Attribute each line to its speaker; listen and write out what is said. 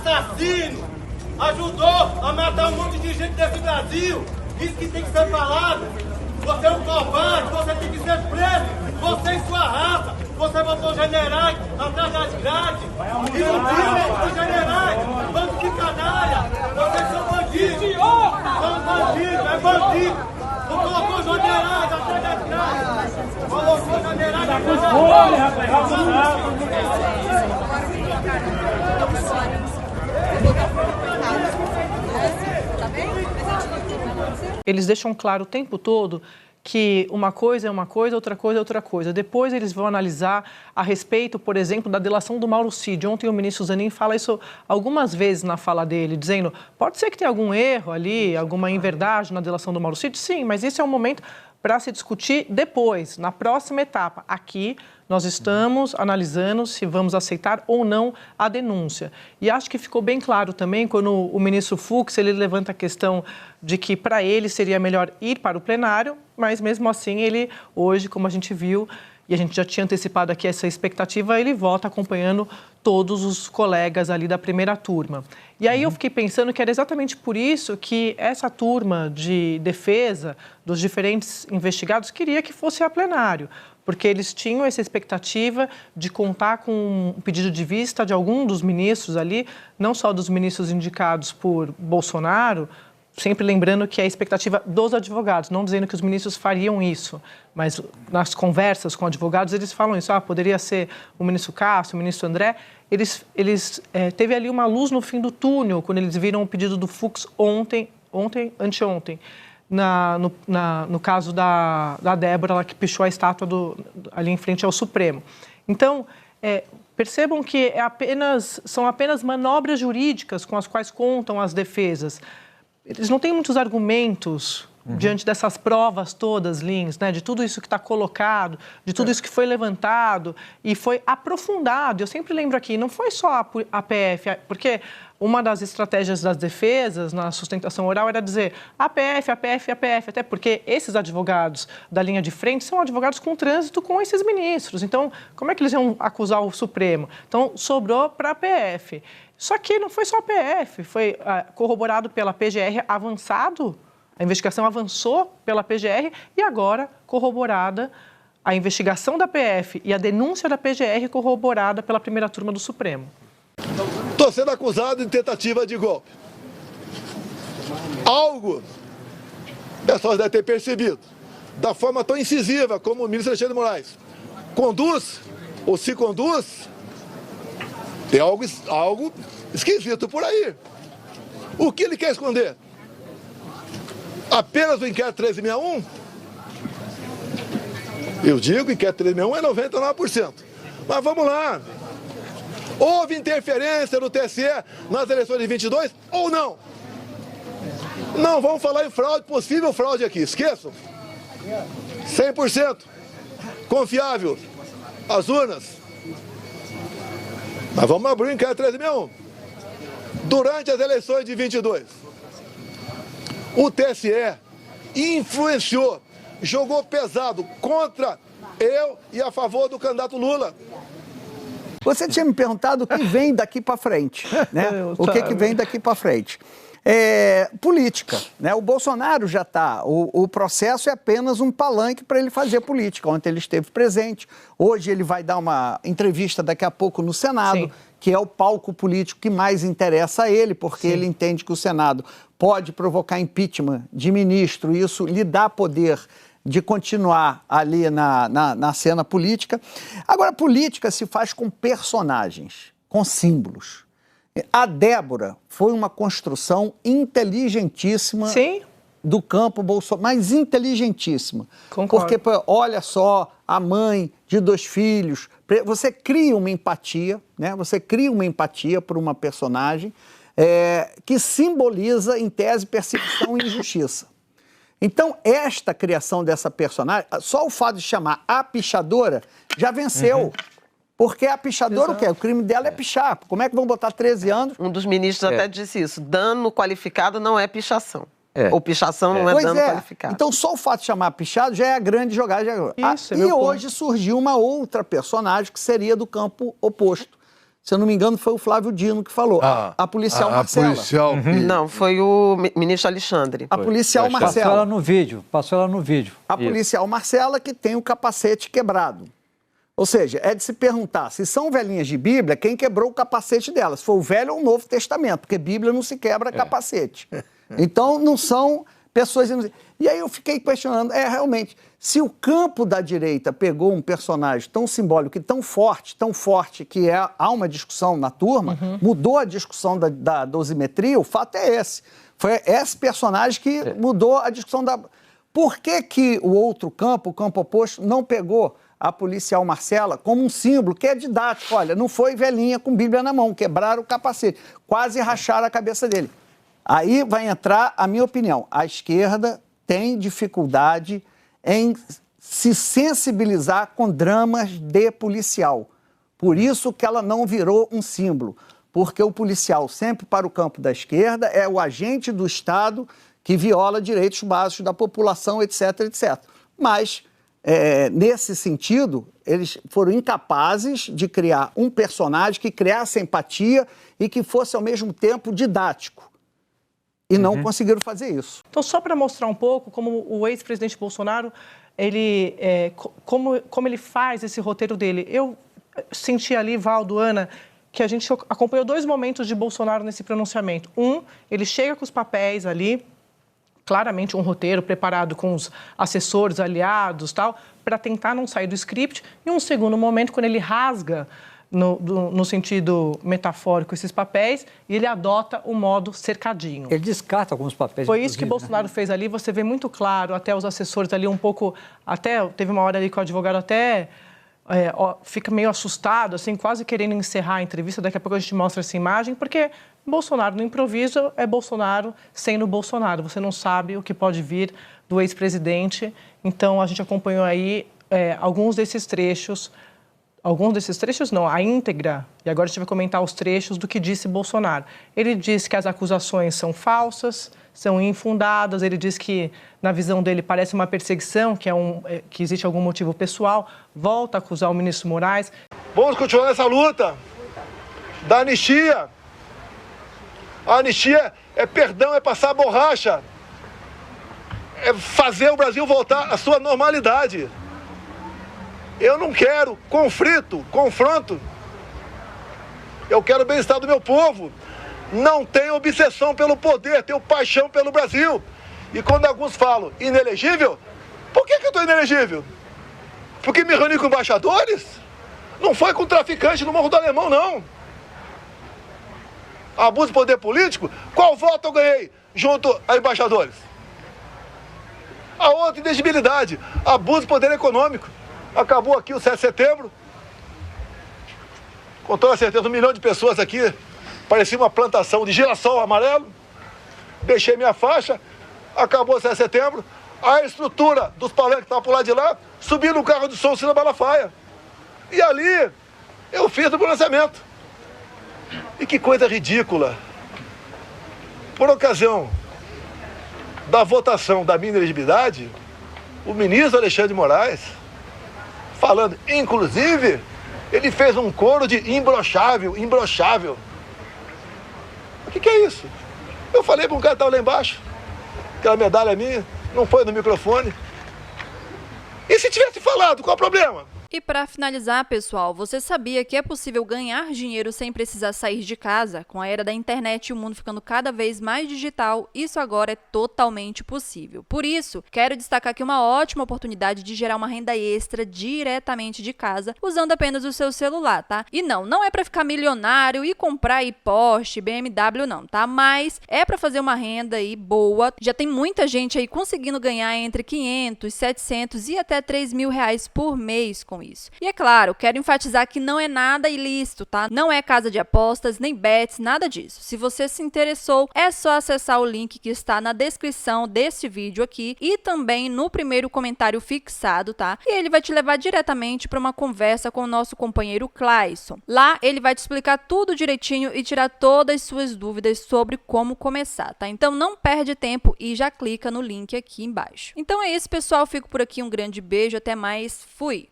Speaker 1: assassino, ajudou a matar um monte de gente desse Brasil. Isso que tem que ser falado. Você é um covarde, você tem que ser preso. Você e sua raça. Você botou generais atrás das grades. E não tira os generais. Bando de canalha. Vocês são bandidos. São bandidos, é bandido. Não colocou generais atrás das grades. Colocou generais atrás das grades.
Speaker 2: Eles deixam claro o tempo todo que uma coisa é uma coisa, outra coisa é outra coisa. Depois eles vão analisar a respeito, por exemplo, da delação do Mauro Cid. Ontem o ministro Zanin fala isso algumas vezes na fala dele, dizendo, pode ser que tenha algum erro ali, alguma inverdade na delação do Mauro Cid? Sim, mas esse é um momento para se discutir depois, na próxima etapa. Aqui nós estamos analisando se vamos aceitar ou não a denúncia. E acho que ficou bem claro também quando o ministro Fux ele levanta a questão de que para ele seria melhor ir para o plenário, mas mesmo assim ele hoje, como a gente viu, e a gente já tinha antecipado aqui essa expectativa, ele volta acompanhando todos os colegas ali da primeira turma. E aí eu fiquei pensando que era exatamente por isso que essa turma de defesa dos diferentes investigados queria que fosse a plenário, porque eles tinham essa expectativa de contar com um pedido de vista de algum dos ministros ali, não só dos ministros indicados por Bolsonaro, sempre lembrando que é a expectativa dos advogados, não dizendo que os ministros fariam isso, mas nas conversas com advogados eles falam isso, poderia ser o ministro Cássio, o ministro André, teve ali uma luz no fim do túnel, quando eles viram o pedido do Fux anteontem, no caso da Débora, ela que pichou a estátua ali em frente ao Supremo. Então, percebam que são apenas manobras jurídicas com as quais contam as defesas. Eles não têm muitos argumentos diante dessas provas todas, Lins, né? De tudo isso que está colocado, de tudo isso que foi levantado e foi aprofundado. Eu sempre lembro aqui, não foi só a PF, porque uma das estratégias das defesas na sustentação oral era dizer a PF, até porque esses advogados da linha de frente são advogados com trânsito com esses ministros. Então, como é que eles iam acusar o Supremo? Então, sobrou para a PF. Só que não foi só a PF, foi corroborado pela PGR avançado, a investigação avançou pela PGR e agora corroborada a investigação da PF e a denúncia da PGR corroborada pela primeira turma do Supremo.
Speaker 3: Estou sendo acusado de tentativa de golpe. Algo, o pessoal deve ter percebido, da forma tão incisiva como o ministro Alexandre de Moraes conduz ou se conduz, tem algo esquisito por aí. O que ele quer esconder? Apenas o inquérito 1361? Eu digo que o inquérito 1361 é 99%. Mas vamos lá. Houve interferência no TSE nas eleições de 22 ou não? Não vamos falar em fraude, possível fraude aqui, esqueçam. 100% confiável as urnas. Mas vamos abrir o inquérito 1361. Durante as eleições de 22, o TSE influenciou, jogou pesado contra eu e a favor do candidato Lula.
Speaker 4: Você tinha me perguntado o que vem daqui para frente, né? O que vem daqui para frente. Política, né? O Bolsonaro já está, o processo é apenas um palanque para ele fazer política. Ontem ele esteve presente, hoje ele vai dar uma entrevista daqui a pouco no Senado, sim, que é o palco político que mais interessa a ele, porque sim, ele entende que o Senado pode provocar impeachment de ministro, e isso lhe dá poder de continuar ali na cena política. Agora, política se faz com personagens, com símbolos. A Débora foi uma construção inteligentíssima, sim, do campo Bolsonaro, mas inteligentíssima. Concordo. Porque, olha só, a mãe de 2 filhos, você cria uma empatia, né? Você cria uma empatia por uma personagem que simboliza, em tese, perseguição e injustiça. Então, esta criação dessa personagem, só o fato de chamar a pichadora, já venceu. Uhum. Porque a pichadora, o quê? O crime dela é pichar. Como é que vão botar 13 anos?
Speaker 5: Um dos ministros até disse isso. Dano qualificado não é pichação. Ou pichação não é dano qualificado.
Speaker 4: Então, só o fato de chamar pichado já é a grande jogada. E hoje surgiu uma outra personagem que seria do campo oposto. Se eu não me engano, foi o Flávio Dino que falou. A policial Marcela.
Speaker 6: Policial.
Speaker 5: Não, foi o ministro Alexandre.
Speaker 4: A policial Marcela.
Speaker 7: Passou ela no vídeo.
Speaker 4: A policial Marcela que tem o capacete quebrado. Ou seja, é de se perguntar, se são velhinhas de Bíblia, quem quebrou o capacete delas? Se foi o Velho ou o Novo Testamento, porque Bíblia não se quebra capacete. Então, não são pessoas... E aí eu fiquei questionando, realmente, se o campo da direita pegou um personagem tão simbólico e tão forte, que há uma discussão na turma, mudou a discussão da dosimetria, o fato é esse. Foi esse personagem que mudou a discussão da... Por que o outro campo, o campo oposto, não pegou a policial Marcela como um símbolo que é didático? Olha, não foi velhinha com Bíblia na mão, quebraram o capacete, quase racharam a cabeça dele. Aí vai entrar a minha opinião. A esquerda tem dificuldade em se sensibilizar com dramas de policial. Por isso que ela não virou um símbolo. Porque o policial, sempre para o campo da esquerda, é o agente do Estado que viola direitos básicos da população, etc, etc. Mas, nesse sentido, eles foram incapazes de criar um personagem que criasse empatia e que fosse, ao mesmo tempo, didático. E não conseguiram fazer isso.
Speaker 2: Então, só para mostrar um pouco como o ex-presidente Bolsonaro, como ele faz esse roteiro dele. Eu senti ali, Valdo, Ana, que a gente acompanhou 2 momentos de Bolsonaro nesse pronunciamento. Ele chega com os papéis ali, claramente um roteiro preparado com os assessores, aliados, tal, para tentar não sair do script. E um segundo momento, quando ele rasga, no sentido metafórico, esses papéis, e ele adota o modo cercadinho.
Speaker 7: Ele descarta alguns papéis.
Speaker 2: Foi isso que Bolsonaro fez ali, você vê muito claro, até os assessores ali um pouco... Até teve uma hora ali que o advogado até fica meio assustado, assim, quase querendo encerrar a entrevista. Daqui a pouco a gente mostra essa imagem, porque Bolsonaro no improviso é Bolsonaro sendo Bolsonaro. Você não sabe o que pode vir do ex-presidente. Então, a gente acompanhou aí alguns desses trechos não, a íntegra, e agora a gente vai comentar os trechos do que disse Bolsonaro. Ele diz que as acusações são falsas, são infundadas, ele diz que, na visão dele, parece uma perseguição, que existe algum motivo pessoal, volta a acusar o ministro Moraes.
Speaker 3: Vamos continuar nessa luta da anistia. A anistia é perdão, é passar a borracha, é fazer o Brasil voltar à sua normalidade. Eu não quero confronto. Eu quero o bem-estar do meu povo. Não tenho obsessão pelo poder, tenho paixão pelo Brasil. E quando alguns falam inelegível, por que eu estou inelegível? Porque me reuni com embaixadores? Não foi com traficante no Morro do Alemão, não. Abuso de poder político? Qual voto eu ganhei junto a embaixadores? A outra inelegibilidade, abuso de poder econômico. Acabou aqui o 7 de setembro, com toda certeza 1 milhão de pessoas aqui, parecia uma plantação de girassol amarelo. Deixei minha faixa, acabou o 7 de setembro, a estrutura dos palanques que estavam por lá de lá, subi no carro de som, Cida Malafaia. E ali, eu fiz o pronunciamento. E que coisa ridícula. Por ocasião da votação da minha inelegibilidade, o ministro Alexandre de Moraes, falando, inclusive, ele fez um coro de imbrochável. O que é isso? Eu falei para um cara que estava lá embaixo, aquela medalha minha, não foi no microfone. E se tivesse falado, qual é o problema?
Speaker 8: E para finalizar, pessoal, você sabia que é possível ganhar dinheiro sem precisar sair de casa? Com a era da internet e o mundo ficando cada vez mais digital, isso agora é totalmente possível. Por isso, quero destacar aqui uma ótima oportunidade de gerar uma renda extra diretamente de casa, usando apenas o seu celular, tá? E não é para ficar milionário e comprar aí Porsche, BMW não, tá? Mas é para fazer uma renda aí boa. Já tem muita gente aí conseguindo ganhar entre 500, 700 e até 3 mil reais por mês com isso. E é claro, quero enfatizar que não é nada ilícito, tá? Não é casa de apostas, nem bets, nada disso. Se você se interessou, é só acessar o link que está na descrição desse vídeo aqui e também no primeiro comentário fixado, tá? E ele vai te levar diretamente para uma conversa com o nosso companheiro Clayson. Lá ele vai te explicar tudo direitinho e tirar todas as suas dúvidas sobre como começar, tá? Então não perde tempo e já clica no link aqui embaixo. Então é isso, pessoal. Fico por aqui. Um grande beijo. Até mais. Fui!